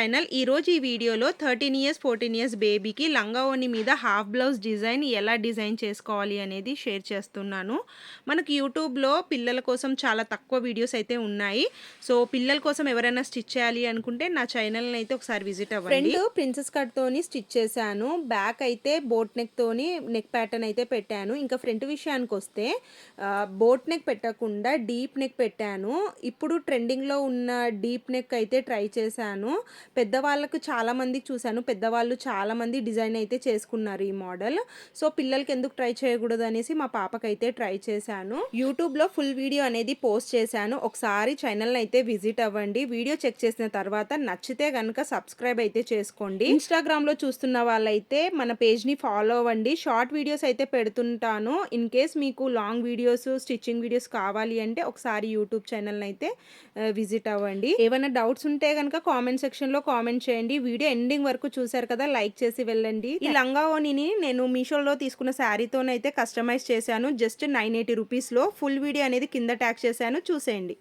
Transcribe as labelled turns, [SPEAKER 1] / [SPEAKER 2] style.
[SPEAKER 1] Channel. ఈరోజు ఈ వీడియోలో 13 ఇయర్స్, 14 ఇయర్స్ బేబీకి లంగా ఓణి మీద హాఫ్ బ్లౌజ్ డిజైన్ ఎలా డిజైన్ చేసుకోవాలి అనేది షేర్ చేస్తున్నాను. మనకు యూట్యూబ్‌లో పిల్లల కోసం చాలా తక్కువ వీడియోస్ అయితే ఉన్నాయి. సో, పిల్లల కోసం ఎవరైనా స్టిచ్ చేయాలి అనుకుంటే నా ఛానల్‌ని అయితే ఒకసారి విజిట్ అవ్వండి. ఫ్రంట్ ప్రిన్సెస్ కట్‌తోని స్టిచ్ చేశాను. బ్యాక్ అయితే బోట్ నెక్‌తోని నెక్ ప్యాటర్న్ అయితే పెట్టాను. ఇంకా ఫ్రంట్ విషయానికొస్తే బోట్ నెక్ పెట్టకుండా డీప్ నెక్ పెట్టాను. ఇప్పుడు ట్రెండింగ్‌లో ఉన్న డీప్ నెక్ అయితే ట్రై చేశాను. పెద్దవాళ్ళకు చాలామందికి చూశాను. పెద్దవాళ్ళు చాలామంది డిజైన్ అయితే చేసుకున్నారు ఈ మోడల్. సో, పిల్లలకి ఎందుకు ట్రై చేయకూడదు అనేసి మా పాపకైతే ట్రై చేశాను. యూట్యూబ్‌లో ఫుల్ వీడియో అనేది పోస్ట్ చేశాను. ఒకసారి ఛానల్‌ని అయితే విజిట్ అవ్వండి. వీడియో చెక్ చేసిన తర్వాత నచ్చితే గనుక సబ్స్క్రైబ్ అయితే చేసుకోండి. ఇన్‌స్టాగ్రామ్‌లో చూస్తున్న వాళ్ళైతే మన పేజ్‌ని ఫాలో అవ్వండి. షార్ట్ వీడియోస్ అయితే పెడుతుంటాను. ఇన్ కేస్ మీకు లాంగ్ వీడియోస్, స్టిచ్చింగ్ వీడియోస్ కావాలి అంటే ఒకసారి యూట్యూబ్ ఛానల్‌ని అయితే విజిట్ అవ్వండి. ఏమైనా డౌట్స్ ఉంటే కనుక కామెంట్ సెక్షన్‌లో కామెంట్ చేయండి. వీడియో ఎండింగ్ వరకు చూశారు కదా, లైక్ చేసి వెళ్ళండి. ఈ లంగా ఓణిని నేను మీషోలో తీసుకున్న శారీతోనైతే కస్టమైజ్ చేశాను. జస్ట్ 980 రూపీస్‌లో. ఫుల్ వీడియో అనేది కింద ట్యాగ్ చేశాను, చూసేయండి.